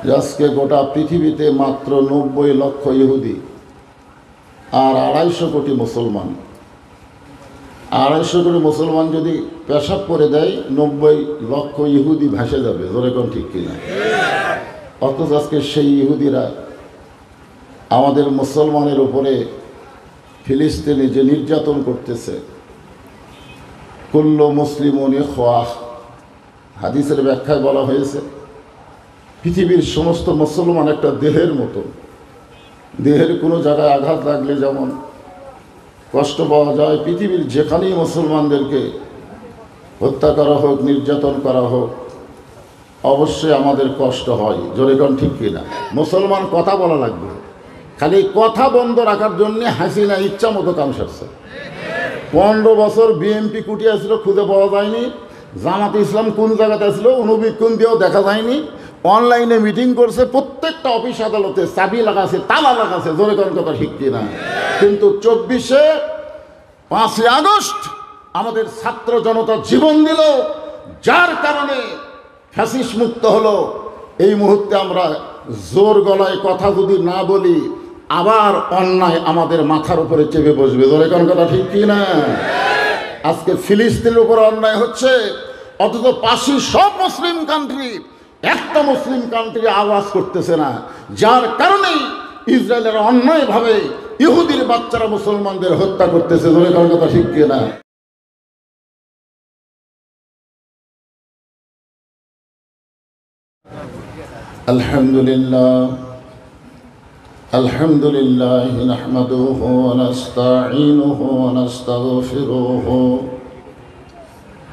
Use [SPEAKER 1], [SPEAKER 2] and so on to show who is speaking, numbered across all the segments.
[SPEAKER 1] যে আজকে গোটা পৃথিবীতে মাত্র 90 লক্ষ ইহুদি আর 250 কোটি মুসলমান। 250 কোটি মুসলমান যদি পেশাব করে দেয়, 90 লক্ষ ইহুদি ভাসে যাবে। জোরে কোন ঠিক কিনা? অথচ আজকে সেই ইহুদিরা আমাদের মুসলমানের উপরে ফিলিস্তিনে যে নির্যাতন করতেছে, কুল্লু মুসলিমুন ইখওয়াহ, হাদিসের ব্যাখ্যায় বলা হয়েছে পৃথিবীর সমস্ত মুসলমান একটা দেহের মতো। দেহের কোনো জায়গায় আঘাত লাগলে যেমন কষ্ট পাওয়া যায়, পৃথিবীর যেখানেই মুসলমানদেরকে হত্যা করা হোক, নির্যাতন করা হোক, অবশ্যই আমাদের কষ্ট হয়। জোরে কোন ঠিক কিনা? মুসলমান কথা বলা লাগবে, খালি কথা বন্ধ রাখার জন্যে হাসিনা ইচ্ছা মতো কাম সারছে। 15 বছর বিএনপি কুটিয়ে ছিল, খুঁজে পাওয়া যায়নি। জামাতে ইসলাম কোন জায়গাতে ছিল অনুবীক্ষণ দিয়েও দেখা যায়নি। অনলাইনে মিটিং করছে, প্রত্যেকটা অফিস আদালতে চাবি লাগাছে, তালা লাগাছে। জোরে কোন কথা ঠিক কিনা? কিন্তু 24-এ 5ই আগস্ট আমাদের ছাত্র জনতা জীবন দিল, যার কারণে ফ্যাসিস্ট মুক্ত হলো। এই মুহূর্তে আমরা জোর গলায় কথা যদি না বলি, আবার অন্যায় আমাদের মাথার উপরে চেপে বসবে। জোরে কোন কথা ঠিক কিনা? আজকে ফিলিস্তিনের উপর অন্যায় হচ্ছে, অথচ পাশে সব মুসলিম কান্ট্রি, একটা মুসলিম কান্ট্রি আওয়াজ করতেছে না, যার কারণেই ইসরায়েলের অন্যায়ভাবে ইহুদির বাচ্চারা মুসলমানদের হত্যা করতেছে। জোরে কোন কথা ঠিক কিনা? আলহামদুলিল্লাহ আলহামদুলিল্লাহ নাহমাদুহু ওয়া নাস্তাঈনুহু ওয়া নাস্তাগফিরুহু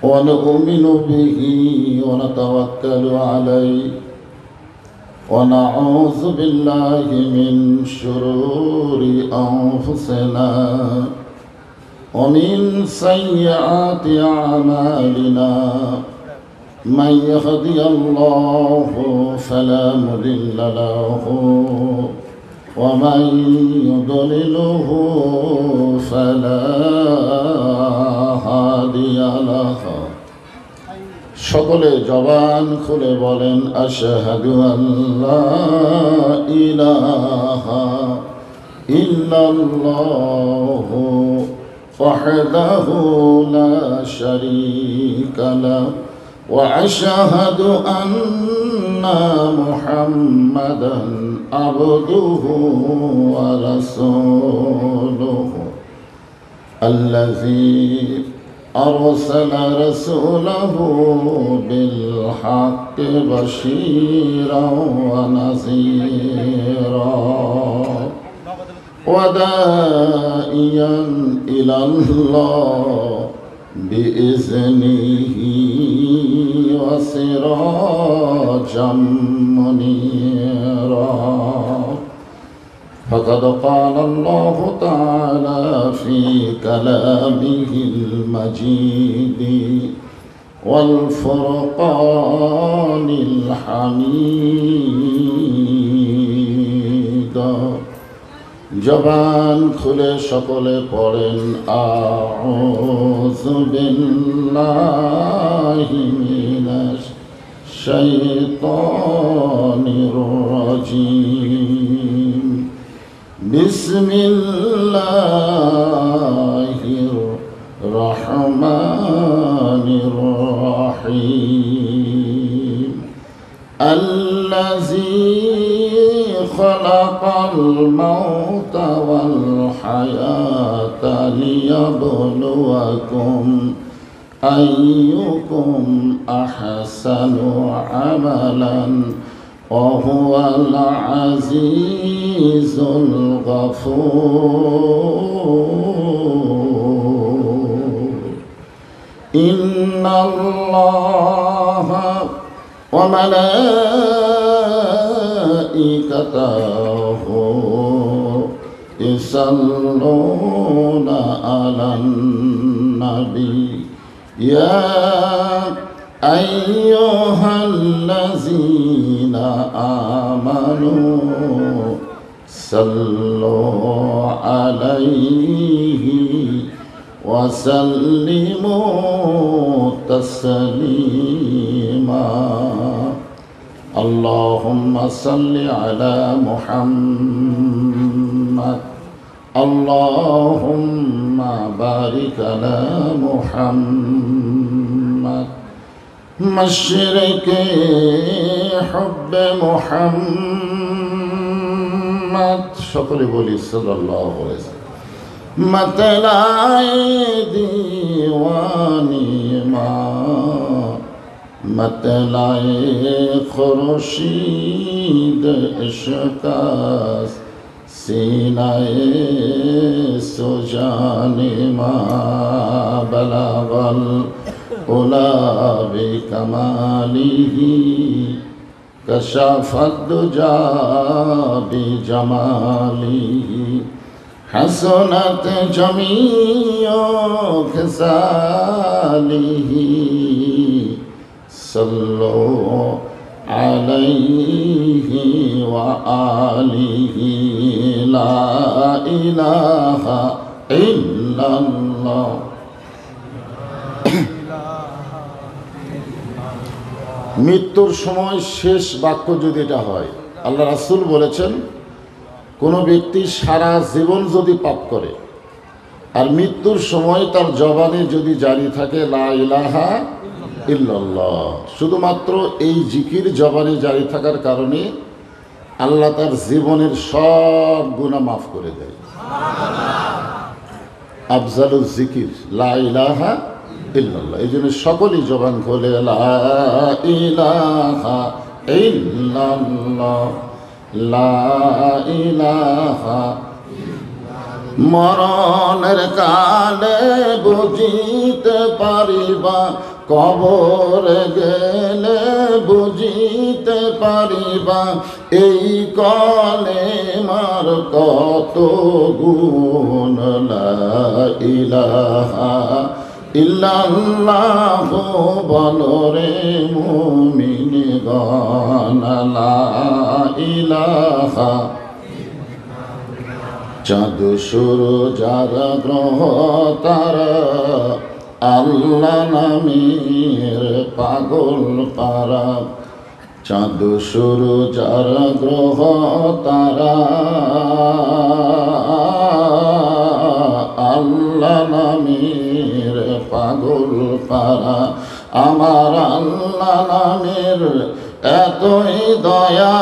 [SPEAKER 1] ওয়া নু'মিনু বিহি ওয়া নাতাওয়াক্কালু আলাইহি ওয়া নাউযু বিল্লাহি মিন শুরুরি আনফুসিনা ওয়া মিন সাইয়্যাতি আ'মালিনা। من يهدي الله فلا مضل له ومن يضلله فلا هادي له। সকলে জবান খুলে বলেন আশহাদু আল্লা ইলাহা ইল্লাল্লাহু ওয়াহদাহু লা শারীকা লাহু وأشهد أن محمدا عبده ورسوله الذي أرسل رسوله بالحق بشيرا ونذيرا وداعيا إلى الله بإذنه وسراجا منيرا. فقد قال الله تعالى في كلامه المجيد والفرقان الحميد. জবান খুলে সকলে পড়েন আউযু বিল্লাহি মিনাশ শাইতানির রাজীম। বিসমিল্লাহির রহমানির রহিম। আল্লাযী خلق الموت والحياة ليبلوكم أيكم أحسن عملا وهو العزيز الغفور. إن الله وملائكته يصلون على النبي يا أيها الذين آمنوا صلوا عليه وسلموا تسليما. اللهم صل على محمد اللهم بارك على محمد مشرق حب محمد সকলে বলি সাল্লাল্লাহু আলাইহি ওয়াসাল্লাম मतलाए दीवानी माँ मतलाए खुर्शीद इश्क़ास सीनाए सुजाने माँ बलागल उला बिकमालिही कशाफत दुजा बिजमालिही हसनत जमीओ खसालिही सल्लो अलैहि व आलिहि ला इलाहा इल्लल्लाह। মৃত্যুর সময় শেষ বাক্য যদি এটা হয়, আল্লাহ রাসূল বলেছেন কোনো ব্যক্তি সারা জীবন যদি পাপ করে আর মৃত্যুর সময় তার জবানে যদি জারি থাকে লা ইলাহা ইল্লাল্লাহ, শুধুমাত্র এই জিকির জবানে জারি থাকার কারণে আল্লাহ তার জীবনের সব গুনাহ মাফ করে দেয়। আফজালুল জিকির লা ইলাহা ইল্লাল্লাহ। এই জন্য সকলেই জবান খোলে লা ইলাহা ইল্লাল্লাহ লা ইলাহা। মরণের কালে বুঝিতে পারিবা কবরে গেলে বুঝিতে পারিবা এই কলেমার কত গুণ লা ইলাহা ইল্লাল্লাহ বলরে মুমিনগণ লা ইলাহা। চাঁদ সূরজ আর গ্রহ তারা আল্লাহ নামের পাগল পারা। চাঁদ সূরজ আর গ্রহ তারা আল্লাহ নামের পাগল পারা। আমার আল্লাহ নামের এতই দয়া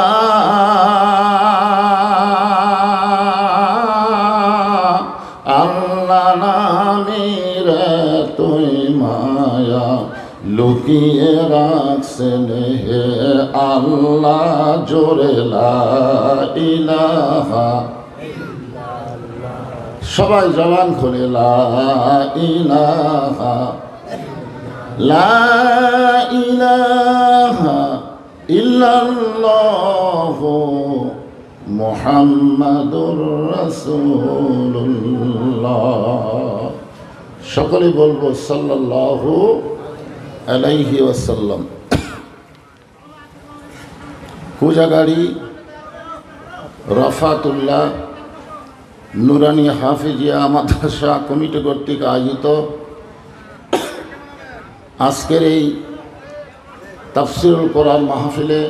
[SPEAKER 1] আল্লাহ নামের এতই মায়া লুকিয়ে রাখছেন হে আল্লাহ জোরে লা ইলাহা। সবাই জবান খুলে লা ইলাহা লা ইলাহা ইল্লাল্লাহ মুহাম্মাদুর রাসূলুল্লাহ। সকলে বলবো সাল্লাল্লাহু আলাইহি ওয়াসাল্লাম। কুজাগাড়ি রফাতুল্লাহ নুরানি হাফিজিয়া মাদ্রাসা কমিটি কর্তৃক আয়োজিত আজকের এই তাফসীরুল কোরআন মাহফিলে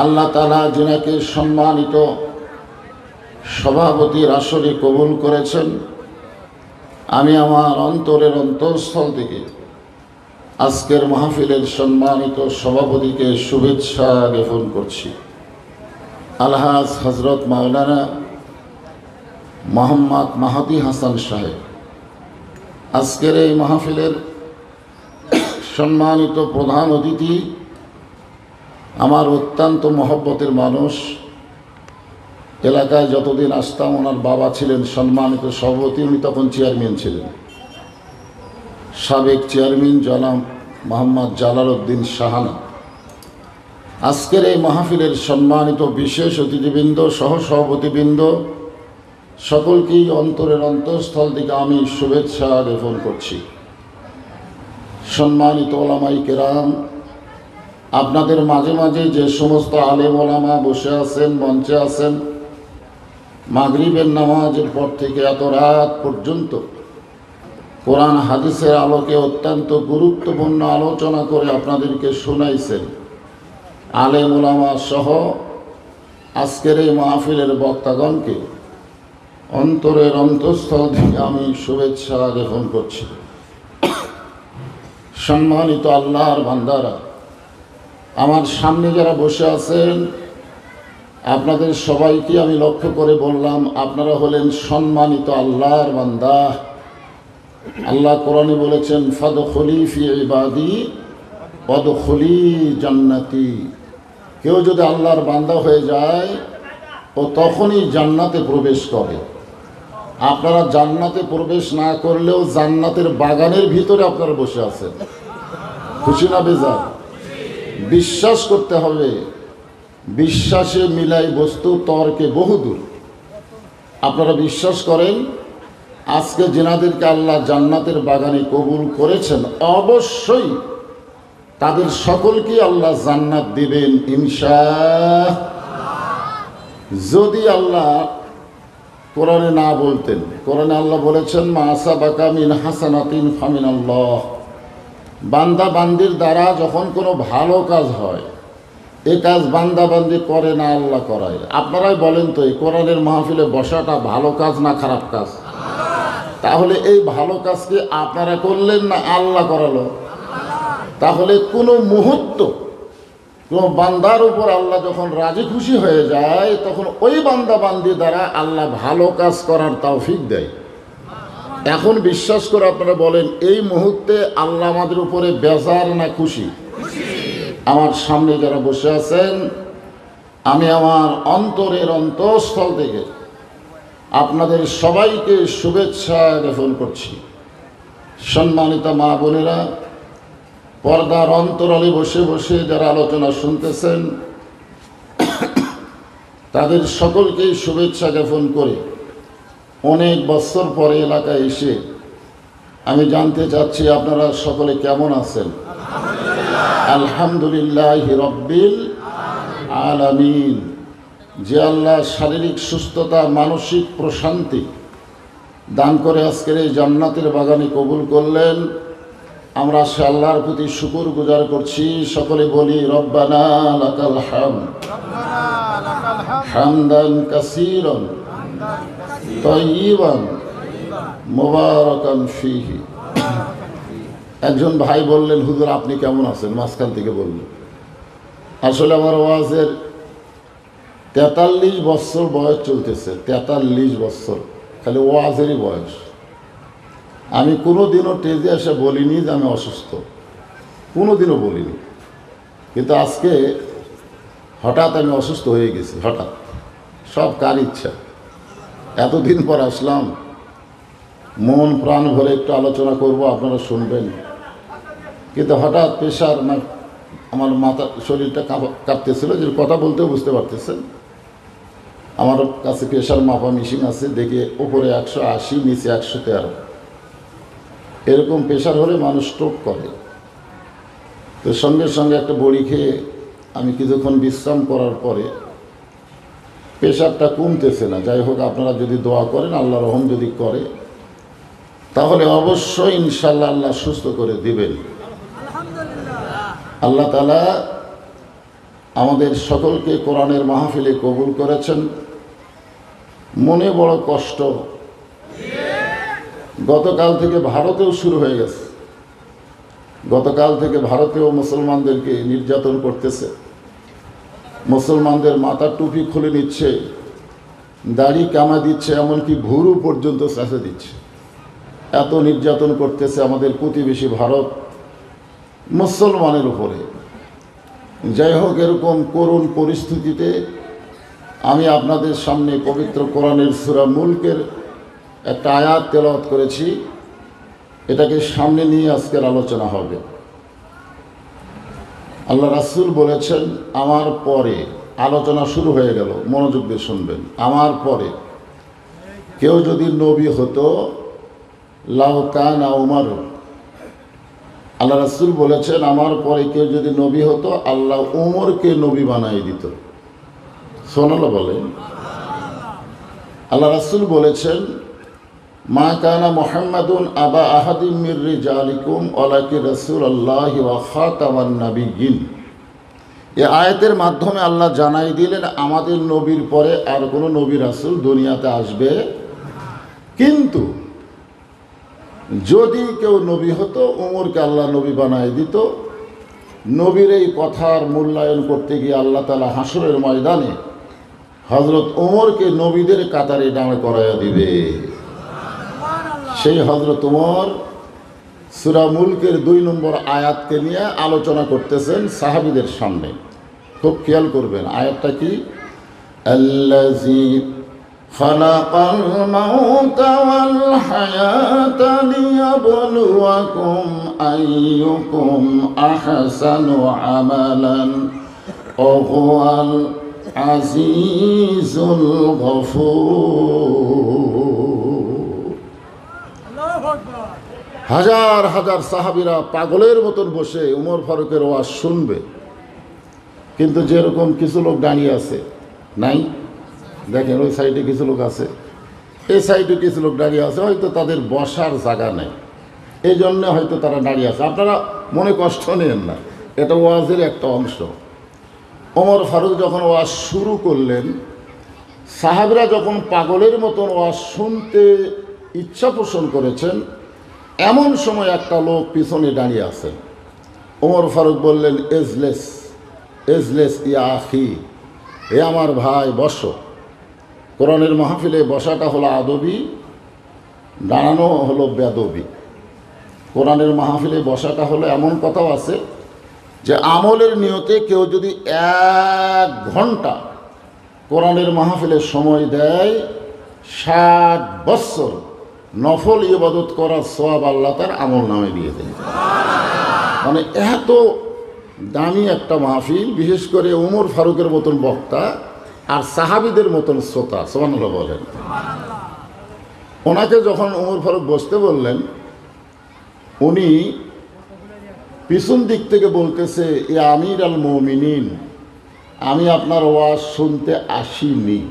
[SPEAKER 1] আল্লাহ তাআলা যিনাকে সম্মানিত সভাপতির আসরে কবুল করেছেন, আমি আমার অন্তরের অন্তঃস্থল থেকে আজকের মাহফিলের সম্মানিত সভাপতিকে শুভেচ্ছা জ্ঞাপন করছি। আলহাজ হযরত মাওলানা মোহাম্মদ মাহাদি হাসান সাহেব আজকের এই মাহফিলের সম্মানিত প্রধান অতিথি, আমার অত্যন্ত মহব্বতের মানুষ। এলাকায় যতদিন আসতাম ওনার বাবা ছিলেন সম্মানিত সভাপতি, উনি তখন চেয়ারম্যান ছিলেন। সাবেক চেয়ারম্যান জনাব মোহাম্মদ জালাল উদ্দিন শাহানা। আজকের এই মাহফিলের সম্মানিত বিশেষ অতিথিবৃন্দ, সহসভাপতিবৃন্দ, সকলকেই অন্তরের অন্তঃস্থল থেকে আমি শুভেচ্ছা জ্ঞাপন করছি। সম্মানিত ওলামায়ে কেরাম, আপনাদের মাঝে মাঝে যে সমস্ত আলেম ওলামা বসে আছেন, মঞ্চে আছেন, মাগরিবের নামাজের পর থেকে এত রাত পর্যন্ত কোরআন হাদিসের আলোকে অত্যন্ত গুরুত্বপূর্ণ আলোচনা করে আপনাদেরকে শোনাইছেন, আলেম ওলামা সহ আজকের এই মাহফিলের বক্তাগণকে অন্তরের অন্তঃস্থল থেকে আমি শুভেচ্ছা জ্ঞাপন করছি। সম্মানিত আল্লাহর বান্দারা, আমার সামনে যারা বসে আছেন আপনাদের সবাইকে আমি লক্ষ্য করে বললাম, আপনারা হলেন সম্মানিত আল্লাহর বান্দা। আল্লাহ কোরআনে বলেছেন, ফাদখুলি ফি ইবাদি ওয়াদখুলি জান্নাতি। কেউ যদি আল্লাহর বান্দা হয়ে যায় ও তখনই জান্নাতে প্রবেশ করে। আপনারা জান্নাতে প্রবেশ না করলেও জান্নাতের বাগানের ভিতরে আপনারা বসে আছেন। খুশি না বেজার? বিশ্বাস করতে হবে। বিশ্বাসে মিলাই বস্তু তর্কে বহুদূর। আপনারা বিশ্বাস করেন আজকে যেনাদেরকে আল্লাহ জান্নাতের বাগানে কবুল করেছেন, অবশ্যই তাদের সকলকে আল্লাহ জান্নাত দিবেন ইনশাআল্লাহ। যদি আল্লাহ কোরআনে না বলতেন, কোরআনে আল্লাহ বলেছেন, মা আসাবাকা মিন হাসানাতিন ফামিনাল্লাহ। বান্দা বান্দির দ্বারা যখন কোনো ভালো কাজ হয়, এই কাজ বান্দা বান্দি করে না, আল্লাহ করায়। আপনারাই বলেন তো, এই কোরআনের মাহফিলে বসাটা ভালো কাজ না খারাপ কাজ? তাহলে এই ভালো কাজকে আপনারা করলেন না আল্লাহ করালো? তাহলে কোনো মুহূর্ত কোনো বান্দার উপর আল্লাহ যখন রাজি খুশি হয়ে যায়, তখন ওই বান্দা বান্দি দ্বারা আল্লাহ ভালো কাজ করার তৌফিক দেয়। এখন বিশ্বাস করে আপনারা বলেন, এই মুহূর্তে আল্লাহ আমাদের উপরে বেজার না খুশি? আমার সামনে যারা বসে আছেন, আমি আমার অন্তরের অন্তঃস্থল থেকে আপনাদের সবাইকে শুভেচ্ছা জ্ঞাপন করছি। সম্মানিত মা বোনেরা, পর্দার অন্তরালে বসে বসে যারা আলোচনা শুনতেছেন, তাদের সকলকেই শুভেচ্ছা জ্ঞাপন করে অনেক বছর পরে এলাকায় এসে আমি জানতে চাচ্ছি আপনারা সকলে কেমন আছেন? আলহামদুলিল্লাহ রব্বিল আলামিন। যে আল্লাহ শারীরিক সুস্থতা, মানসিক প্রশান্তি দান করে আজকের এই জান্নাতের বাগানে কবুল করলেন, আমরা সে আল্লাহর প্রতি শুকর গুজার করছি। সকলে বলি, রব্বানা লাকাল হামদ হামদান কাসীরান তাইয়িবান মুবারাকান ফীহি। একজন ভাই বললেন, হুজুর আপনি কেমন আছেন? মাঝখান থেকে বললেন। আসলে আমার ওয়াজের 43 বছর বয়স চলতেছে। 43 বছর খালি ওয়াজেরই বয়স। আমি কোনোদিনও টেজে এসে বলিনি যে আমি অসুস্থ, কোনোদিনও বলিনি। কিন্তু আজকে হঠাৎ আমি অসুস্থ হয়ে গেছি, হঠাৎ। সব কার ইচ্ছা। এতদিন পর আসলাম, মন প্রাণ ভরে একটু আলোচনা করব, আপনারা শুনবেন। কিন্তু হঠাৎ প্রেশার, আমার মাথা শরীরটা কাঁপতেছিল, যে কথা বলতেও বুঝতে পারতেছেন। আমার কাছে প্রেশার মাপা মেশিন আছে, দেখে উপরে 180, নিচে 113। এরকম প্রেশার হলে মানুষ স্ট্রোক করে। তো সঙ্গে সঙ্গে একটা বড়ি খেয়ে আমি কিছুক্ষণ বিশ্রাম করার পরে প্রেশারটা কমতেছে না। যাই হোক, আপনারা যদি দোয়া করেন, আল্লাহ রহম যদি করে, তাহলে অবশ্যই ইনশাল্লাহ আল্লাহ সুস্থ করে দিবেন। আল্লাহ তাআলা আমাদের সকলকে কোরআনের মাহফিলে কবুল করেছেন। মনে বড় কষ্ট, গতকাল থেকে ভারতেও শুরু হয়ে গেছে। গতকাল থেকে ভারতেও মুসলমানদেরকে নির্যাতন করতেছে। মুসলমানদের মাথার টুপি খুলে নিচ্ছে, দাড়ি কামা দিচ্ছে, এমনকি ভুরু পর্যন্ত চেঁচে দিচ্ছে। এত নির্যাতন করতেছে আমাদের প্রতিবেশী ভারত মুসলমানের উপরে। যাই হোক, এরকম করুণ পরিস্থিতিতে আমি আপনাদের সামনে পবিত্র কোরআনের সূরা মুলকের একটা আয়াত তেলাওয়াত করেছি। এটাকে সামনে নিয়ে আজকের আলোচনা হবে। আল্লাহ রাসূল বলেছেন, আমার পরে, আলোচনা শুরু হয়ে গেল, মনোযোগ দিয়ে শুনবেন। আমার পরে কেউ যদি নবী হতো, লাউ কানা উমর। আল্লাহ রাসূল বলেছেন, আমার পরে কেউ যদি নবী হতো, আল্লাহ উমরকে নবী বানাই দিত। সুবহানাল্লাহ বলেন। আল্লাহ রাসূল বলেছেন, মা কানা মুহাম্মাদুন আবা আহাদিম মির রিজালিকুম ওয়ালাকিন রাসূলুল্লাহি ওয়া খাতামান নাবিয়্যিন। এ আয়াতের মাধ্যমে আল্লাহ জানাই দিলেন আমাদের নবীর পরে আর কোনো নবী রাসূল দুনিয়াতে আসবে, কিন্তু যদি কেউ নবী হতো উমরকে আল্লাহ নবী বানায় দিত। নবীর এই কথার মূল্যায়ন করতে গিয়ে আল্লাহ তাআলা হাসরের ময়দানে হযরত উমরকে নবীদের কাতারে দাঁড় করাইয়া দিবে। সেই হযরত উমর সূরা মুলকের 2 নম্বর আয়াতকে নিয়ে আলোচনা করতেছেন সাহাবীদের সামনে। খুব খেয়াল করবেন আয়াতটা কি, আল্লাযী খালাকাল মাউতা ওয়াল হায়াতা লিয়াবলুয়াকুম আইয়ুকুম আহসানু আমালান ওয়া হুয়াল আজিজুল গফুর। হাজার হাজার সাহাবীরা পাগলের মতন বসে উমর ফারুকের ওয়াজ শুনবে, কিন্তু যেরকম কিছু লোক দাঁড়িয়ে আছে, নাই দেখেন ওই সাইডে কিছু লোক আছে, এই সাইডে কিছু লোক দাঁড়িয়ে আছে, হয়তো তাদের বসার জায়গা নেই, এই জন্য হয়তো তারা দাঁড়িয়ে আছে। আপনারা মনে কষ্ট নেন না, এটা ওয়াজের একটা অংশ। ওমর ফারুক যখন ওয়াজ শুরু করলেন, সাহাবীরা যখন পাগলের মতন ওয়াজ শুনতে ইচ্ছা পোষণ করেছেন, এমন সময় একটা লোক পিছনে দাঁড়িয়ে আছেন। ওমর ফারুক বললেন, এজলেস এজলেস ইয়া আখি, এ আমার ভাই বসো। কোরআনের মাহফিলে বসাটা হলো আদবি, দাঁড়ানো হলো বেদবি। কোরআনের মাহফিলে বসাটা হলো, এমন কথাও আছে যে আমলের নিয়তে কেউ যদি 1 ঘন্টা কোরআনের মাহফিলে সময় দেয়, 60 বছর নফল ইবাদত করার সওয়াব আল্লাহ তার আমল নামে দিয়ে দেন। মানে এত দামি একটা মাহফিল, বিশেষ করে উমর ফারুকের মতন বক্তা আর সাহাবীদের মতন শ্রোতা, সুবহানাল্লাহ বলেন। ওনাকে যখন উমর ফারুক বসতে বললেন, উনি পিছন দিক থেকে বলতেছে, এ আমির আল মুমিনিন, আমি আপনার ওয়াজ শুনতে আসিনি।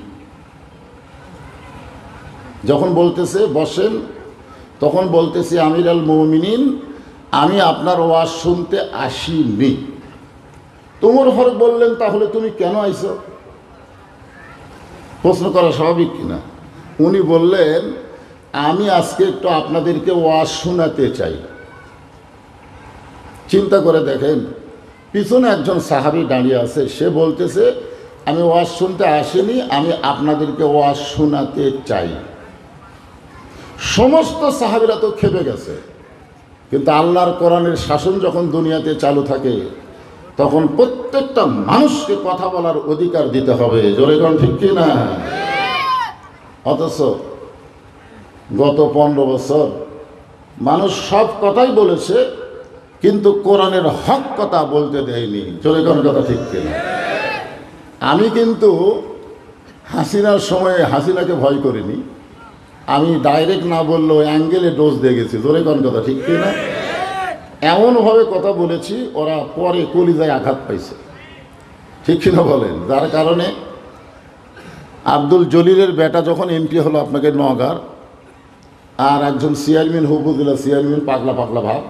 [SPEAKER 1] যখন বলতেছে বসেন, তখন বলতেছে, আমির আল মুমিনিন, আমি আপনার ওয়াজ শুনতে আসিনি। উমর ফারুক বললেন, তাহলে তুমি কেন আইছো? প্রশ্ন করা স্বাভাবিক কিনা? উনি বললেন, আমি আজকে একটু আপনাদেরকে ওয়াজ শোনাতে চাই। চিন্তা করে দেখেন, পিছনে একজন সাহাবী দাঁড়িয়ে আছে, সে বলতেছে, আমি ওয়াজ শুনতে আসিনি, আমি আপনাদেরকে ওয়াজ শোনাতে চাই। সমস্ত সাহাবীরা তো খেপে গেছে, কিন্তু আল্লাহর কোরআনের শাসন যখন দুনিয়াতে চালু থাকে, তখন প্রত্যেকটা মানুষকে কথা বলার অধিকার দিতে হবে। জোরে কোন ঠিক কি না? অথচ গত 15 বছর মানুষ সব কথাই বলেছে, কিন্তু কোরআনের হক কথা বলতে দেয়নি। জোরে কোন কথা ঠিক কি না? আমি কিন্তু হাসিনার সময়ে হাসিনাকে ভয় করিনি, আমি ডাইরেক্ট না বললেও অ্যাঙ্গেলে ডোজ দিয়ে গেছি। জোরে কোন কথা ঠিক কি না? এমনভাবে কথা বলেছি, ওরা পরে কলিজায় আঘাত পাইছে, ঠিক কিনা বলেন? যার কারণে আব্দুল জলিলের বেটা যখন এমপি হলো আপনাকে নওগাঁর, আর একজন চেয়ারম্যান হুবুদুল্লাহ চেয়ারম্যান, পাগলা পাগলা ভাব,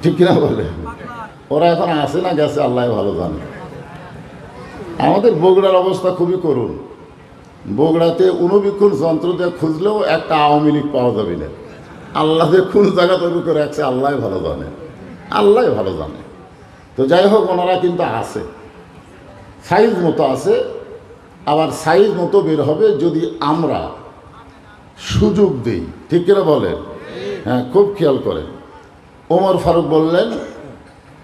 [SPEAKER 1] ঠিক কিনা বলেন? ওরা এখন আসে না গেছে আল্লাহ ভালো জানে। আমাদের বগুড়ার অবস্থা খুবই করুণ। বগুড়াতে অনুবীক্ষণ যন্ত্র দিয়ে খুঁজলেও একটা আওয়ামী লীগ পাওয়া যাবে না। আল্লাহ যে কোন জায়গা তৈরি করে রাখছে আল্লাহ ভালো জানে, আল্লাহ ভালো জানে। তো যাই হোক, ওনারা কিন্তু আছে, সাইজ মতো আছে, আবার সাইজ মতো বের হবে যদি আমরা সুযোগ দিই, ঠিক কিনা বলেন? হ্যাঁ, খুব খেয়াল করেন। ওমর ফারুক বললেন,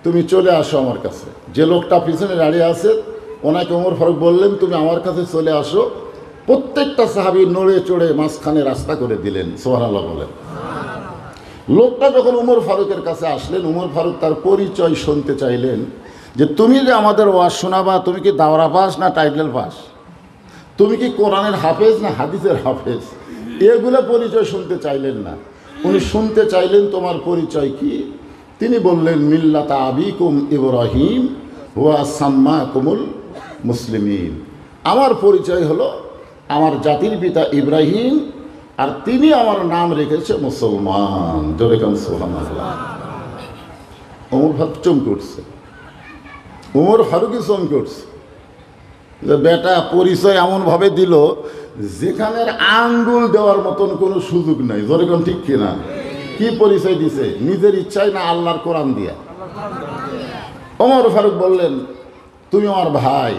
[SPEAKER 1] তুমি চলে আসো আমার কাছে। যে লোকটা পিছনে দাঁড়িয়ে আছে ওনাকে ওমর ফারুক বললেন, তুমি আমার কাছে চলে আসো। প্রত্যেকটা সাহাবী নড়ে চড়ে মাঝখানে রাস্তা করে দিলেন। সুবহানাল্লাহ বলেন। লোকটা যখন উমর ফারুকের কাছে আসলেন, উমর ফারুক তার পরিচয় শুনতে চাইলেন, যে তুমি যে আমাদের ওয়াজ শোনাবা, তুমি কি দাওরা পাস না টাইটেল পাস? তুমি কি কোরআনের হাফেজ না হাদিসের হাফেজ? এগুলো পরিচয় শুনতে চাইলেন না, উনি শুনতে চাইলেন তোমার পরিচয় কি। তিনি বললেন, মিল্লাতা আবিকুম ইব্রাহিম ওয়া সাম্মাকুমুল মুসলিমিন। আমার পরিচয় হলো আমার জাতির পিতা ইব্রাহিম, আর তিনি আমার নাম রেখেছে মুসলমান। জোরে কান সুবহানাল্লাহ। ওমর ফারুক চমকে উঠছে। ওমর ফারুকই চমকে উঠছে যে বেটা পরিচয় এমনভাবে দিল যেখানে আঙ্গুল দেওয়ার মতন কোনো সুযোগ নাই। যেরকম ঠিক কিনা? কি পরিচয় দিছে? নিজের ইচ্ছায় না আল্লাহর কোরআন দিয়া? ওমর ফারুক বললেন, তুমি আমার ভাই,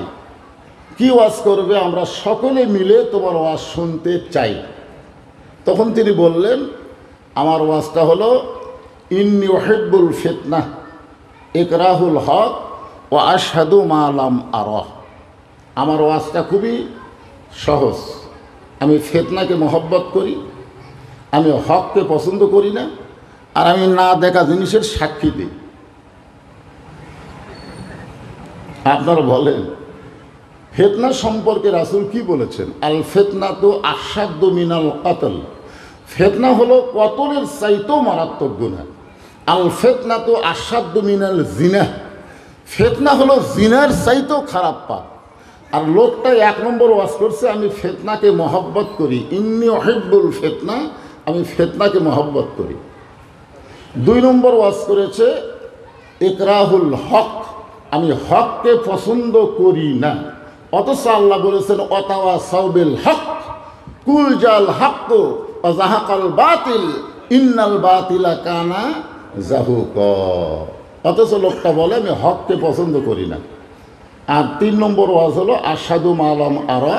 [SPEAKER 1] কি ওয়াজ করবে? আমরা সকলে মিলে তোমার ওয়াজ শুনতে চাই। তখন তিনি বললেন, আমার ওয়াজটা হলো ইন্নী উহিব্বুল ফিতনাহ ইকরাহুল হক ওয়া আশহাদু মা লাম আরাহ। আমার ওয়াজটা খুবই সহজ। আমি ফিতনাকে মহব্বত করি, আমি হককে পছন্দ করি না, আর আমি না দেখা জিনিসের সাক্ষী দিই। আপনারা বলেন ফিতনা সম্পর্কে রাসূল কি বলেছেন? আল ফিতনাতু আশাদ্দু মিনাল কতল। ফিতনা হলো কতলের চাইতেও মারাত্মক গুনাহ। আল ফিতনাতু আশাদ্দু মিনাল জিনা। ফিতনা হলো জিনার চাইতেও খারাপ পাপ। আর লোকটা 1 নম্বর ওয়াজ করছে, আমি ফিতনাকে মহব্বত করি, ইন্নী উহিব্বুল ফিতনা, আমি ফিতনাকে মহব্বত করি। 2 নম্বর ওয়াজ করেছে ইকরাহুল হক, আমি হককে পছন্দ করি না। অথচ আল্লাহ বলেছেন ওয়াতাওয়াসাউ বিল হক কুল জাল হক ওয়া যাহাকাল বাতিল ইন্নাল বাতিলা কানা যাহুকা। অথচ লোকটা বলে আমি হককে পছন্দ করি না। আর 3 নম্বর ওয়াজ হলো আশহাদু মা লাম আরা,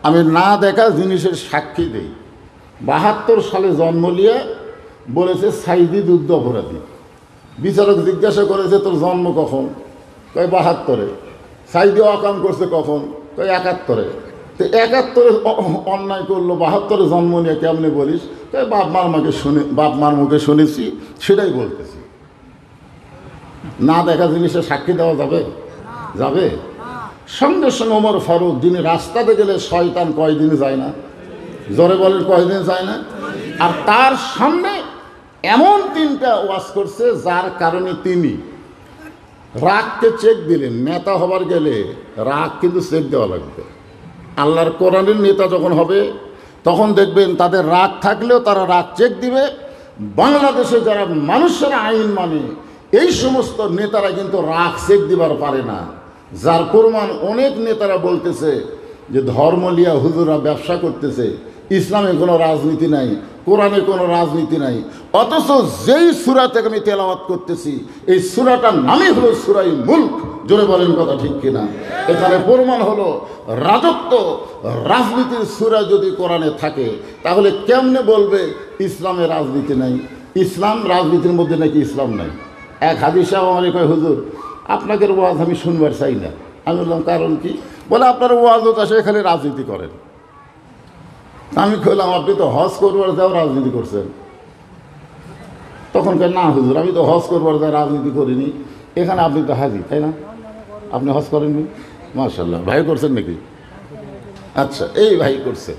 [SPEAKER 1] আমি না দেখা জিনিসের সাক্ষী দেই। 72 সালে জন্ম নিয়ে বলেছে সাইদি যুদ্ধ অপরাধী। বিচারক জিজ্ঞাসা করেছে তোর জন্ম কখন? কয় 72-এ। সাইদি অকাম করছে কখন? কয় 71-এ। তো 71-এ অন্যায় করলো, 72-এ জন্ম নিয়ে কেমনে বলিস? কয় বাপ মার মুখে শুনেছি, সেটাই বলতেছি। না দেখা জিনিসের সাক্ষী দেওয়া যাবে? যাবে? সঙ্গে সঙ্গে ওমর ফারুক, যিনি রাস্তাতে গেলে শয়তান কয়দিন যায় না? জোরে বলেন, কয়দিন যায় না? আর তার সামনে এমন 3টা ওয়াজ করছে যার কারণে তিনি রাগকে চেক দিলেন। নেতা হবার গেলে রাগ কিন্তু চেক দেওয়া লাগবে। আল্লাহর কোরআনের নেতা যখন হবে তখন দেখবেন তাদের রাগ থাকলেও তারা রাগ চেক দিবে। বাংলাদেশে যারা মানুষের আইন মানে এই সমস্ত নেতারা কিন্তু রাগ চেক দিবার পারে না। যার প্রমাণ অনেক নেতারা বলতেছে যে ধর্ম লিয়া হুজুরা ব্যবসা করতেছে, ইসলামে কোনো রাজনীতি নাই, কোরআনে কোনো রাজনীতি নাই। অথচ যেই সূরা থেকে আমি তেলাওয়াত করতেছি এই সূরাটার নামই হলো সূরায়ে মুলক। জোরে বলেন কথা ঠিক কিনা? এখানে প্রমাণ হলো রাজত্ব রাজনীতির সূরা যদি কোরআনে থাকে তাহলে কেমনে বলবে ইসলামে রাজনীতি নাই? ইসলাম রাজনীতির মধ্যে নাকি ইসলাম নাই। এক হাদিস সাহেব আমাকে কয়, হুজুর আপনাকে ওয়াজ আমি শুনবার চাই না। আমি বললাম কারণ কি? বলে আপনার ওয়াজও আসে এখানে রাজনীতি করেন। আমি কইলাম আপনি তো হজ করবার যাও রাজনীতি করছেন। তখন কয় না হুজুর, আমি তো হজ করবার যাও রাজনীতি করিনি, এখানে আপনি তো হাজি, তাই না? আপনি হজ করেননি? মাশাআল্লাহ। ভাই করছেন নাকি? আচ্ছা, এই ভাই করছে।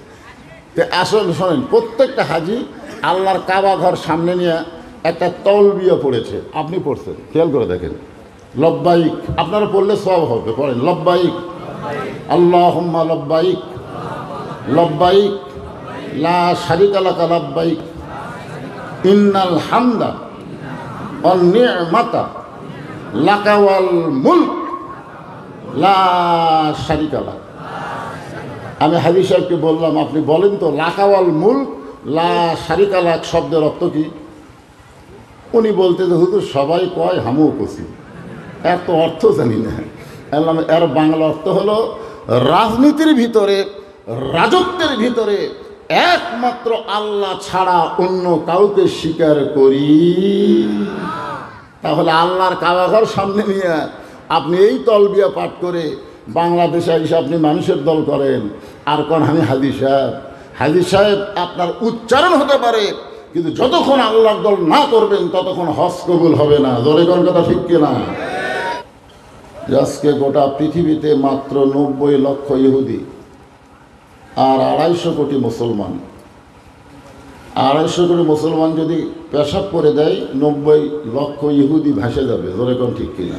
[SPEAKER 1] তো আসলে শোনেন, প্রত্যেকটা হাজি আল্লাহর কাবা ঘর সামনে নিয়ে একটা তলবিয়া পড়েছে। আপনি পড়ছেন, খেয়াল করে দেখেন। লব্বাইক, আপনারা পড়লে সওয়াব হবে। পড়েন লব্বাইক আল্লাহুম্মা লব্বাইক লব্বাইক লা শারিকা লাকা লব্বাইক ইন্নাল হামদা ওয়ান নি'মাতা লাকা ওয়াল মুলক লা শারিকা লাক। আমি হাজি সাহেবকে বললাম আপনি বলেন তো লাকা ওয়াল মুলক লা শারিকা লাক শব্দের অর্থ কি? উনি বলতে যে হুজুর সবাই কয় হামও কছি, এর তো অর্থ জানি না। এর বাংলা অর্থ হলো রাজনীতির ভিতরে, রাজত্বের ভিতরে একমাত্র আল্লাহ ছাড়া অন্য কাউকে স্বীকার করি। তাহলে আল্লাহর কাবাঘর সামনে নিয়ে আপনি এই তলবিয়া পাঠ করে বাংলাদেশে এসে আপনি মানুষের দল করেন আর কোন আমি হাজি সাহেব। হাজি সাহেব আপনার উচ্চারণ হতে পারে, কিন্তু যতক্ষণ আল্লাহর দল না করবেন ততক্ষণ হজ কবুল হবে না। জোরে কোন কথা ঠিক কিনা? আজকে গোটা পৃথিবীতে মাত্র 90 লক্ষ ইহুদি আর 250 কোটি মুসলমান। 250 কোটি মুসলমান যদি পেশাব করে দেয় 90 লক্ষ ইহুদি ভাসে যাবে। জোরে কোন ঠিক কিনা?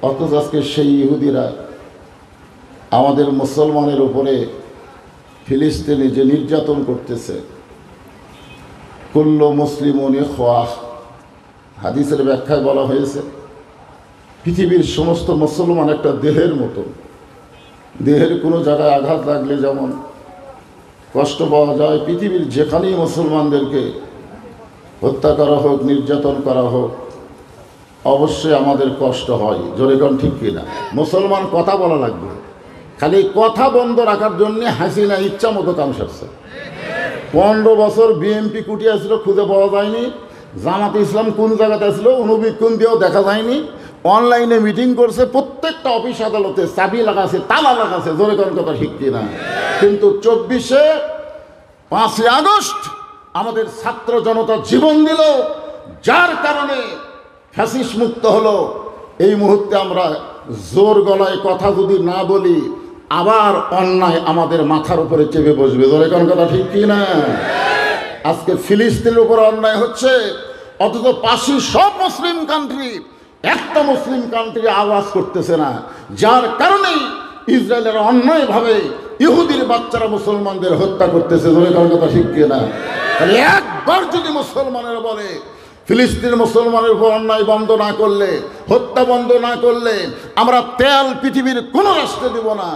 [SPEAKER 1] অথচ আজকে সেই ইহুদিরা আমাদের মুসলমানের উপরে ফিলিস্তিনে যে নির্যাতন করতেছে, কুল্লু মুসলিমুন ইখওয়াহ, হাদিসের ব্যাখ্যায় বলা হয়েছে পৃথিবীর সমস্ত মুসলমান একটা দেহের মতো। দেহের কোনো জায়গায় আঘাত লাগলে যেমন কষ্ট পাওয়া যায়, পৃথিবীর যেখানেই মুসলমানদেরকে হত্যা করা হোক, নির্যাতন করা হোক, অবশ্যই আমাদের কষ্ট হয়। জোরে কোন ঠিক কিনা? মুসলমান কথা বলা লাগবে, খালি কথা বন্ধ রাখার জন্য হাসিনা ইচ্ছা মতো কাম সারছে। 15 বছর বিএনপি কুটিয়ে ছিল, খুঁজে পাওয়া যায়নি। জামাতে ইসলাম কোন জায়গাতে ছিল অনুবীক্ষণ দিয়েও দেখা যায়নি। অনলাইনে মিটিং করছে, প্রত্যেকটা অফিস আদালতে চাবি লাগাছে, তালা লাগাছে। জোরে কোন কথা ঠিক কিনা? কিন্তু 24-এ 5ই আগস্ট আমাদের ছাত্র জনতা জীবন দিল, যার কারণে ফ্যাসিস্ট মুক্ত হলো। এই মুহূর্তে আমরা জোর গলায় কথা যদি না বলি, আবার অন্যায় আমাদের মাথার উপরে চেপে বসবে। জোরে কোন কথা ঠিক কিনা? আজকে ফিলিস্তিনের উপর অন্যায় হচ্ছে, অথচ পাশে সব মুসলিম কান্ট্রি, একটা মুসলিম কান্ট্রি আওয়াজ করতেছে না, যার কারণেই ইসরায়েলের অন্যায়ভাবে ইহুদির বাচ্চারা মুসলমানদের হত্যা করতেছে। জোরে কোন কথা ঠিক কিনা? তাহলে একবার যদি মুসলমানেরা বলে ফিলিস্তিন মুসলমানের উপর অন্যায় বন্ধ না করলে, হত্যা বন্ধ না করলে আমরা তেল পৃথিবীর কোনো রাষ্ট্রে দেব না,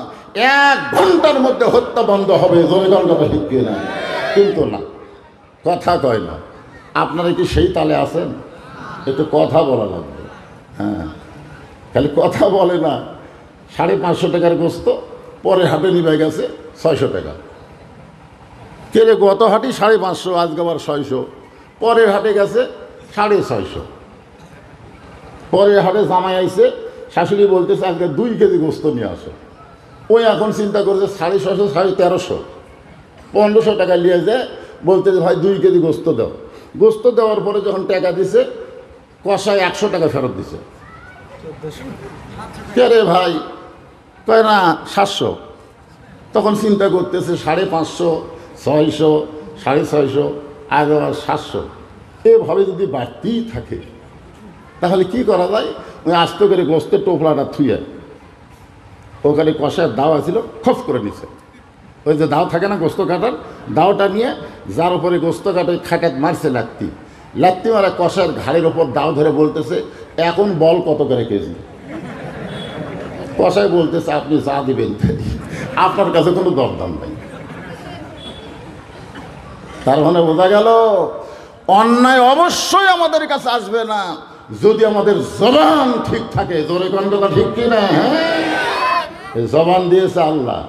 [SPEAKER 1] 1 ঘন্টার মধ্যে হত্যা বন্ধ হবে। জোরে কোন কথা ঠিক কিনা? কিন্তু না, কথা কয় না। আপনারা কি সেই তালে আছেন? একটু কথা বলা লাগবে। হ্যাঁ, খালি কথা বলে না। 550 টাকার গোস্ত পরে হাটে নিবে গেছে 600 টাকা। কে রে, গত হাটে 550, আজকে আবার 600। পরের হাটে গেছে 650। পরের হাটে জামাই আইছে, শাশুড়ি বলতেছে আজকে 2 কেজি গোস্ত নিয়ে আসো। ওই এখন চিন্তা করছে 650, 1350, 1500 টাকা নিয়ে যায়। বলতেছে ভাই 2 কেজি গোস্ত দাও। গোস্ত দেওয়ার পরে যখন টাকা দিছে, কষায় 100 টাকা ফেরত দিছে। কে রে ভাই? কয় না 700। তখন চিন্তা করতেছে 550, 600, 650, আজ আবার 700। এভাবে যদি বাড়তেই থাকে তাহলে কি করা যায়? ওই আস্ত করে গোস্তের টোপলাটা থুয়ে ওখানে কষায় দাও ছিল, খপ করে নিছে। ওই যে দাও থাকে না গোস্ত কাটার, দাওটা নিয়ে যার উপরে গোস্ত কাটে খাটাত মারছে লাত্তি মারা কষার ঘাড়ের ওপর দাও ধরে বলতেছে এখন বল কত করে কেজি? কষায় বলতেছে আপনি যা দিবেন আপনার কাছে কোনো দরদাম নাই। তার মানে বোঝা গেল অন্যায় অবশ্যই আমাদের কাছে আসবে না যদি আমাদের জবান ঠিক থাকে। জোরে কোন কথা ঠিক কিনা? জবান দিয়েছে আল্লাহ,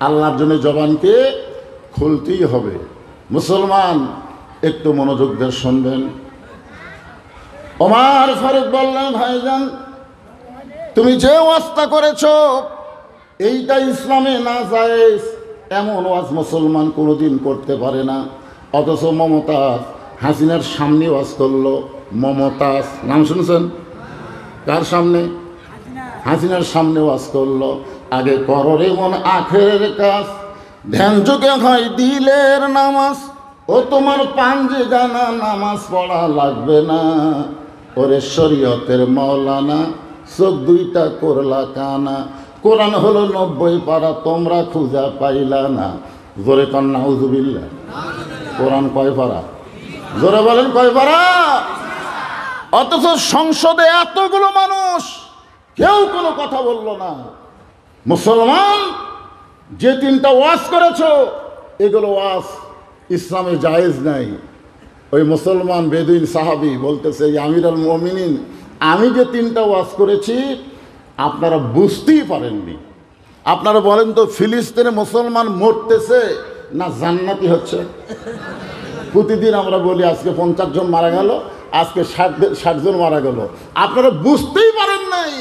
[SPEAKER 1] আল্লাহর জন্য জবানকে খুলতেই হবে। মুসলমান একটু মনোযোগ দিয়ে শুনবেন। ওমর ফারুক বললেন, ভাইজান তুমি যে ওয়াজটা করেছ এইটা ইসলামে না জায়েজ, এমন ওয়াজ মুসলমান কোনোদিন করতে পারে না। অথচ মমতাজ হাসিনার সামনে ওয়াজ করলো। মমতাজ নাম শুনছেন? কার সামনে? হাসিনার সামনে ওয়াজ করলো। আগে করো রে মন আখের কাজ, ধ্যান যুগে হয় দিলের নামাজ। ও তোমার পাঞ্জে জানা নামাজ পড়া লাগবে না। ওরে শরীয়তের মৌলানা চোখ 2টা করলা কানা। কোরআন হলো 90 পারা, তোমরা খুঁজা পাইলা না। জোরে কন নাউজুবিল্লাহ। কোরআন কয় পারা? জোরে বলেন কয় পারা? অথচ সংসদে এতগুলো মানুষ, কেউ কোনো কথা বলল না। মুসলমান যে 3টা ওয়াজ করেছ এগুলো ওয়াজ ইসলামে জায়েজ নাই। ওই মুসলমান বেদুইন সাহাবি বলতেছে আমিরুল মুমিনিন, আমি যে 3টা ওয়াজ করেছি আপনারা বুঝতেই পারেননি। আপনারা বলেন তো ফিলিস্তিনে মুসলমান মরতেছে না জান্নাতি হচ্ছে? প্রতিদিন আমরা বলি আজকে 50 জন মারা গেল, আজকে 60 জন মারা গেল। আপনারা বুঝতেই পারেন নাই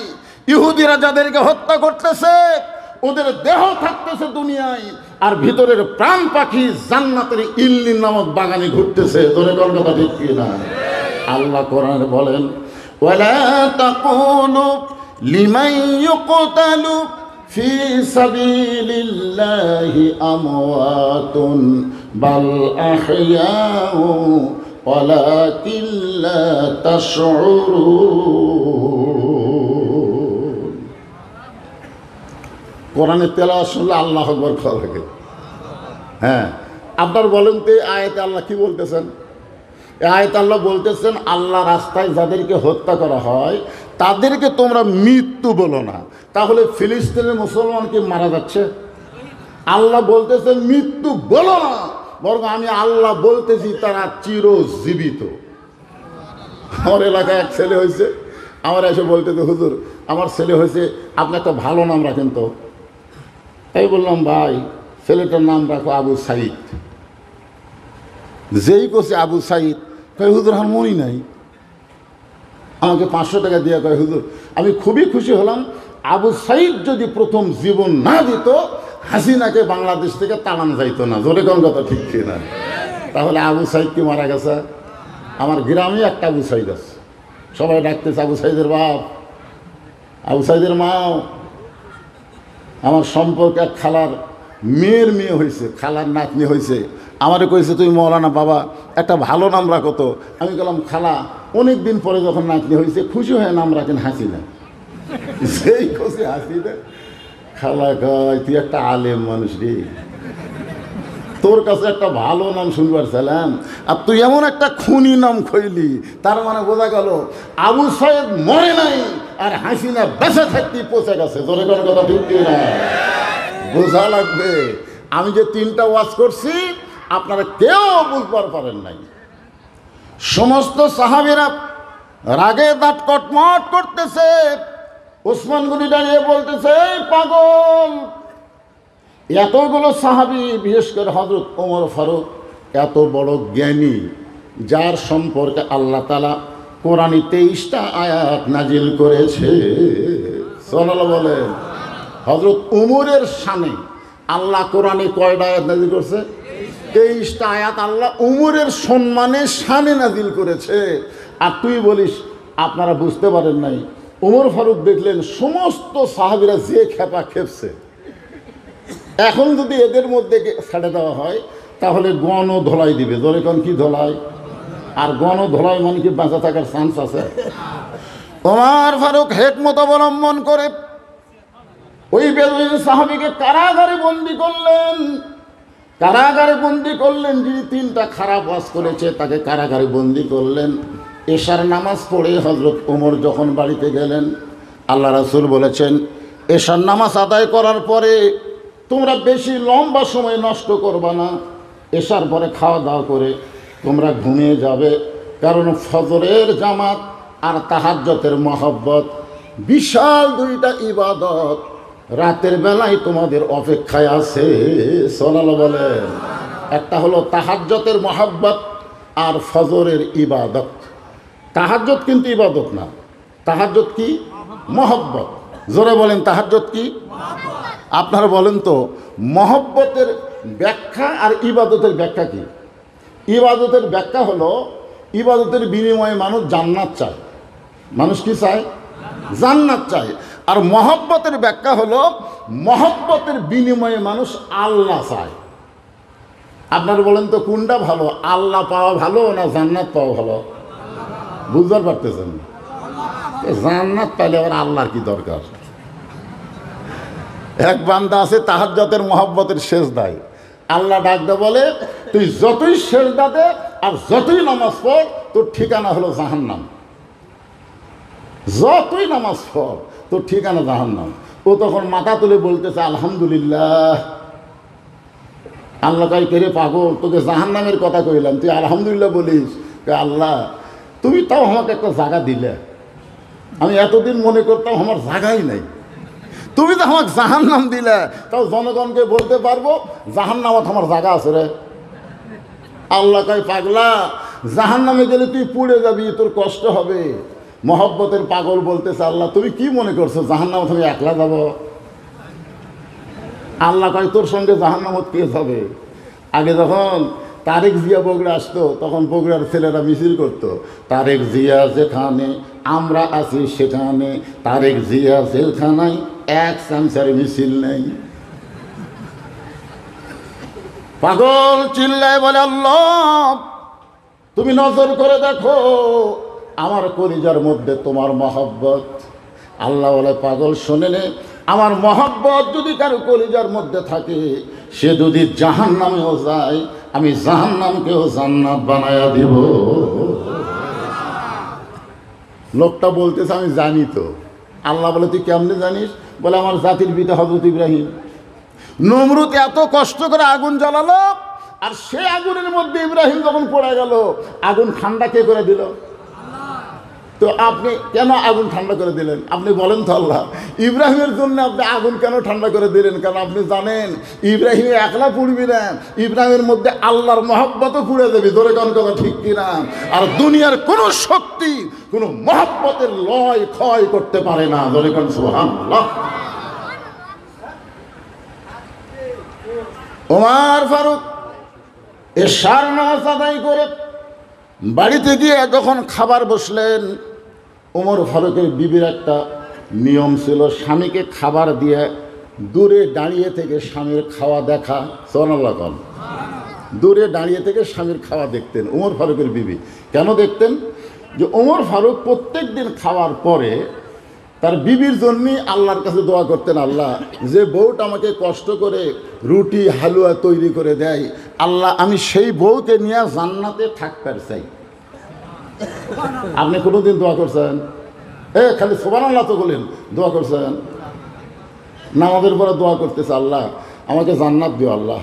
[SPEAKER 1] ইহুদিরা যাদেরকে হত্যা করতেছে ওদের দেহ থাকতেছে দুনিয়ায়, আর ভিতরের প্রাণ পাখি জান্নাতের ইল্লিন নামক বাগানে ঘুরতেছে। তোরে কোন কথা ঠিক কিনা? আল্লাহ কোরআনে বলেন, ওয়ালা তাকুলু লিমান ইউকতালু ফি সাবিলিল্লাহি আমওয়াতুন বাল আহইয়াউ ওয়ালাকিন লা তাশউরুন। কোরআনের তেলাওয়াত শুনলে আল্লাহু আকবার খাওয়া লাগে। হ্যাঁ, আপনার বলেন তো এই আয়াতে আল্লাহ কি বলতেছেন? এই আয়াতে আল্লাহ বলতেছেন আল্লাহ রাস্তায় যাদেরকে হত্যা করা হয় তাদেরকে তোমরা মৃত্যু বলো না। তাহলে ফিলিস্তিনের মুসলমান কি মারা যাচ্ছে? আল্লাহ বলতেছে মৃত্যু বলো না, বরং আমি আল্লাহ বলতেছি তারা চিরজীবিত। আমার এলাকায় এক ছেলে হয়েছে, আমার এসে বলতেছে হুজুর আমার ছেলে হয়েছে, আপনি একটা ভালো নাম রাখেন তো। তাই বললাম ভাই ছেলেটার নাম রাখো আবু সাইদ। যেই করছে আবু সাইদ, কয় হুজুর আমার মনে নাই। আমাকে 500 টাকা দিয়ে কয় হুজুর আমি খুবই খুশি হলাম, আবু সাইদ যদি প্রথম জীবন না দিত হাসিনাকে বাংলাদেশ থেকে তাড়ানো যাইতো না। জোরে কোন কথা ঠিক কিনা? তাহলে আবু সাইদ কি মারা গেছে? আমার গ্রামে একটা আবু সাইদ আছে, সবাই ডাকতেছে আবু সাইদের বাপ, আবু সাইদের মাও। আমার সম্পর্কে এক খালার মেয়ের মেয়ে হয়েছে, খালার নাতনি হয়েছে, আমারে কইছে তুমি মৌলানা বাবা একটা ভালো নাম রাখো তো। আমি বললাম খালা অনেক দিন পরে যখন নাতনি হয়েছে খুশি হয়ে নাম রাখেন হাসিনা। সেই খুশি হাসিনা। খালা কয় তুই একটা আলেম মানুষ রে, তোর কাছে একটা ভালো নাম শুনবার ছিলাম, আর তুই এমন একটা খুনি নাম খইলি, তার মানে বোঝা গেল আবু সাইদ মরে নাই আর হাসিনা বেঁচে থাকতে পচে গেছে। তোর কোনো কথা ঠিক না? বোঝা লাগবে। আমি যে 3টা ওয়াজ করছি আপনারা কেউ বুঝবার পারেন নাই। সমস্ত সাহাবীরা রাগে দাঁত কটমট করতেছে। ওসমান গনি দাঁড়িয়ে বলতেছে এই পাগল, এতগুলো সাহাবী বিশেষ করে হযরত ওমর ফারুক এত বড় জ্ঞানী, যার সম্পর্কে আল্লাহ তাআলা কোরআনে 23টা আয়াত নাজিল করেছে। সুবহানাল্লাহ বলেন। হযরত ওমরের শানে আল্লাহ কোরআনে কয়টা আয়াত নাজিল করছে? 23টা আয়াত আল্লাহ ওমরের সম্মানে শানে নাজিল করেছে। আর তুই বলিস আপনারা বুঝতে পারেন নাই। ওমর ফারুক দেখলেন সমস্ত সাহাবীরা যে খেপা খেপছে, এখন যদি এদের মধ্যে ছেড়ে দেওয়া হয় তাহলে গণ ধোলাই দিবে। ধরে কোন কি ধোলাই? আর গণ ধোলাই মানে কি বাঁচা থাকার চান্স আছে? ওমর ফারুক হিকমত অবলম্বন করে ওই বেদুইন সাহাবীকে কারাগারে বন্দী করলেন। কারাগারে বন্দী করলেন, যিনি 3টা খারাপ ওয়াজ করেছে তাকে কারাগারে বন্দী করলেন। এশার নামাজ পড়ে হযরত ওমর যখন বাড়িতে গেলেন, আল্লাহ রাসূল বলেছেন এশার নামাজ আদায় করার পরে তোমরা বেশি লম্বা সময় নষ্ট করবা না, এশার পরে খাওয়া দাওয়া করে তোমরা ঘুমিয়ে যাবে। কারণ ফজরের জামাত আর তাহাজ্জুদের মহব্বত বিশাল 2টা ইবাদত রাতের বেলায় তোমাদের অপেক্ষায় আছে। সুবহানাল্লাহ বলেন। একটা হলো তাহাজ্জুদের মহব্বত আর ফজরের ইবাদত। তাহাজ্জুদ কিন্তু ইবাদত না, তাহাজ্জুদ কি? মহব্বত। জোরে বলেন তাহাজ্জুদ কি? আপনারা বলেন তো মহব্বতের ব্যাখ্যা আর ইবাদতের ব্যাখ্যা কি? ইবাদতের ব্যাখ্যা হলো ইবাদতের বিনিময়ে মানুষ জান্নাত চায়। মানুষ কি চায়? জান্নাত চায়। আর মহব্বতের ব্যাখ্যা হলো মহব্বতের বিনিময়ে মানুষ আল্লাহ চায়। আপনারা বলেন তো কোনটা ভালো, আল্লাহ পাওয়া ভালো না জান্নাত পাওয়া ভালো? বুঝতে পারতেছেন? জান্নাত পাইলে আবার আল্লাহর কি দরকার? এক বান্দা আছে তাহাজ্জুদের মহব্বতের সেজদায় আল্লাহ ডাকতে বলে তুই যতই সেজদা দে আর যতই নামাজ পড় তোর ঠিকানা হলো জাহান্নাম। যতই নামাজ পড় তোর ঠিকানা জাহান্নাম। ও তখন মাথা তুলে বলতেছে আলহামদুলিল্লাহ। আল্লাহ কয় কে রে পাগল, তোকে জাহান্নামের কথা কইলাম তুই আলহামদুলিল্লাহ বলিস? আল্লাহ তুমি তাও আমাকে একটা জায়গা দিলে, আমি এতদিন মনে করতাম আমার জায়গাই নাই, তুমি তো আমাকে জাহান্নাম দিলে, তাও জনগণকে বলতে পারবো জাহান্নামত আমার জায়গা আছে রে। আল্লাহ কয় পাগলা জাহান্নামে গেলে তুই পুড়ে যাবি, তোর কষ্ট হবে। মহব্বতের পাগল বলতেছে আল্লাহ তুমি কি মনে করছো জাহান্নামত আমি একলা যাব? আল্লাহ কয় তোর সঙ্গে জাহান্নামত কে যাবে? আগে যখন তারেক জিয়া বগুড়া আসতো তখন বগুড়ার ছেলেরা মিছিল করতো, তারেক জিয়া যেখানে আমরা আছি সেখানে, তারেক জিয়া জেলখানায় এক চামচার মিছিল নেই। পাগল চিল্লায় বলে আল্লাহ তুমি নজর করে দেখো আমার কলিজার মধ্যে তোমার মহব্বত। আল্লাহ বলে পাগল শোনে নে, আমার মহব্বত যদি কারো কলিজার মধ্যে থাকে সে যদি জাহান্নামেও যায় আমি জাহান্নামকেও জান্নাত বানায়া দিব। লোকটা বলতেছে আমি জানি তো। আল্লাহ বলে তুই কেমনে জানিস? বলে আমার জাতির পিতা হযরত ইব্রাহিম। নমরুদ এত কষ্ট করে আগুন জ্বালালো, আর সেই আগুনের মধ্যে ইব্রাহিম যখন পড়ে গেল, আগুন ঠান্ডা কে করে দিল? তো আপনি কেন আগুন ঠান্ডা করে দিলেন? আপনি বলেন তো আল্লাহ, ইব্রাহিমের জন্য আপনি আগুন কেন ঠান্ডা করে দিলেন? কারণ আপনি জানেন ইব্রাহিম একলা পুড়বি না, ইব্রাহিমের মধ্যে আল্লাহর মহব্বতও পুড়ে দেবে। ধরে কোন কথা ঠিক কিনা? আর দুনিয়ার কোনো শক্তি কোনো মহব্বতের লয় ক্ষয় করতে পারে না। ধরে কোন সুবহানাল্লাহ। ওমর ফারুক এশার নামাজ আদায় করে বাড়িতে গিয়ে যখন খাবার বসলেন, ওমর ফারুকের বিবির একটা নিয়ম ছিল, স্বামীকে খাবার দিয়ে দূরে দাঁড়িয়ে থেকে স্বামীর খাওয়া দেখা। সুবহানাল্লাহ। দূরে দাঁড়িয়ে থেকে স্বামীর খাওয়া দেখতেন ওমর ফারুকের বিবি। কেন দেখতেন? যে ওমর ফারুক প্রত্যেক দিন খাওয়ার পরে তার বিবির জন্যই আল্লাহর কাছে দোয়া করতেন, আল্লাহ যে বউটা আমাকে কষ্ট করে রুটি হালুয়া তৈরি করে দেয়, আল্লাহ আমি সেই বউকে নিয়ে জান্নাতে থাকতে চাই। আপনি কোনোদিন দোয়া করছেন? খালি সুবহানাল্লাহ তো বলেন, দোয়া করছেন? নামাজের পরে দোয়া করতেছে, আল্লাহ আমাকে জান্নাত দিও, আল্লাহ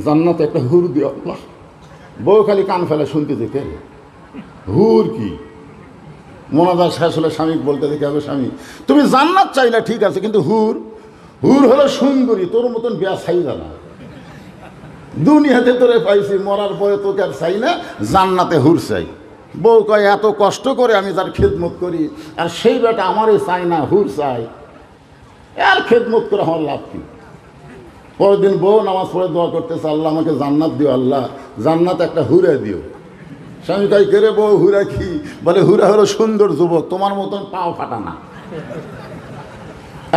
[SPEAKER 1] জান্নাতে একটা হুর দিও আল্লাহ। বউ খালি কান ফেলে শুনতে দেখে, হুর কি? মোনাজাত শেষ হলে স্বামী বলতে দেখে, হবে স্বামী তুমি জান্নাত চাইলে ঠিক আছে, কিন্তু হুর হলো সুন্দরী, তোর মতন বিয়া চাই না, দুনিয়াতে তোরে পাইছি, মরার পরে তোকে আর চাই না, জান্নাতে হুর চাই। বউ কয় এত কষ্ট করে আমি তার খেদমত করি, আর সেই বেটা আমারই চাই না, হুর চাই, আর খেদমত করে আমার লাভ কি? পরের দিন বউ নামাজ পড়ে দোয়া করতেছে, আল্লাহ আমাকে জান্নাত দিও, আল্লাহ জান্নাত একটা হুরে দিও। স্বামী কয় কে রে বউ, হুরা কি? বলে হুরা হলো সুন্দর যুবক, তোমার মতন পাও ফাটা না।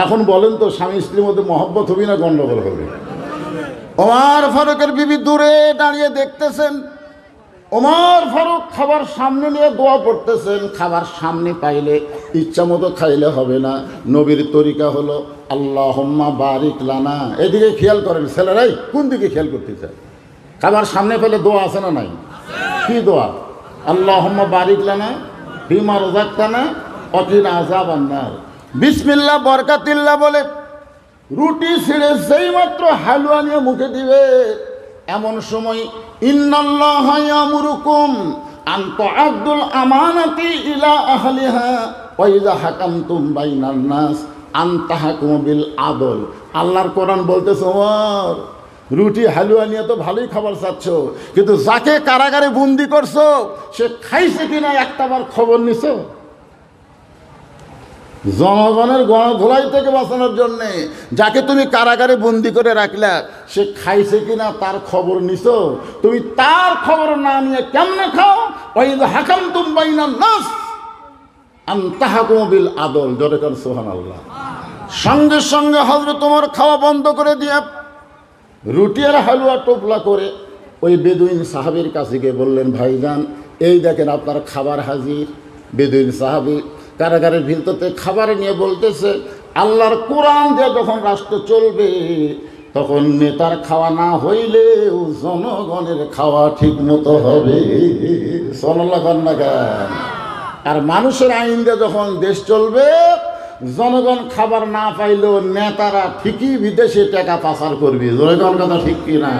[SPEAKER 1] এখন বলেন তো স্বামী স্ত্রীর মধ্যে মহব্বত হবে না গন্ডগোল হবে? ওমর ফারুকের বিবি দূরে দাঁড়িয়ে দেখতেছেন, ওমর ফারুক খাবার সামনে নিয়ে দোয়া করতেছেন। খাবার সামনে পাইলে ইচ্ছা মতো খাইলে হবে না, নবীর তরিকা হলো আল্লাহুম্মা বারিক লানা। এদিকে খেয়াল করেন ছেলেরাই, কোন দিকে খেয়াল করতে চায়? খাবার সামনে পেলে দোয়া আছে না নাই? কি দোয়া? আল্লাহুম্মা বারিক লানা ফিমা রাযাকতানা ওয়া কিনা আযাবান নার। বিসমিল্লাহ বরকাতিল্লাহ বলে রুটি ছিঁড়ে যেই মাত্র হালুয়া নিয়ে মুখে দিবে, এমন সময় ইন্নাল্লাহা ইয়ামুরুকুম আন তুআদ্দুল আমানাতি ইলা আহলিহা ওয়া ইযা হাকামতুম বাইনান নাস আন তাহকুমু বিল আদল। আল্লাহর কোরআন বলতেছে, ওমর রুটি হালুয়া নিয়ে তো ভালোই খাবার চাচ্ছ, কিন্তু যাকে কারাগারে বন্দি করছো সে খাইছে কিনা একটাবার খবর নিছো? জনগণের গণধোলাই থেকে বাঁচানোর জন্যে যাকে তুমি কারাগারে বন্দি করে রাখলা, সে খাইছে কিনা তার খবর নিছো? তুমি তার খবর না নিয়ে কেমনে খাও? ওয়াইযা হাকামতুম বাইনান নাস আন তাহকুমু বিল আদল। জোরে কর সুবহানাল্লাহ। সঙ্গে সঙ্গে হযরত ওমর খাওয়া বন্ধ করে দিয়ে রুটি আর হালুয়া টোপলা করে ওই বেদুইন সাহাবীর কাছে গিয়ে বললেন, ভাইজান এই দেখেন আপনার খাবার হাজির। বেদুইন সাহাবী কারাগারের ভিতরতে খাবার নিয়ে বলতেছে, আল্লাহর কোরআন দিয়ে যখন রাষ্ট্র চলবে তখন নেতার খাওয়া না হইলেও জনগণের খাওয়া ঠিক মতো হবে। সুবহানাল্লাহ। আর মানুষের আইন দিয়ে যখন দেশ চলবে, জনগণ খাবার না পাইলেও নেতারা ঠিকই বিদেশে টাকা পাচার করবে। জনগণ কথা ঠিক কিনা?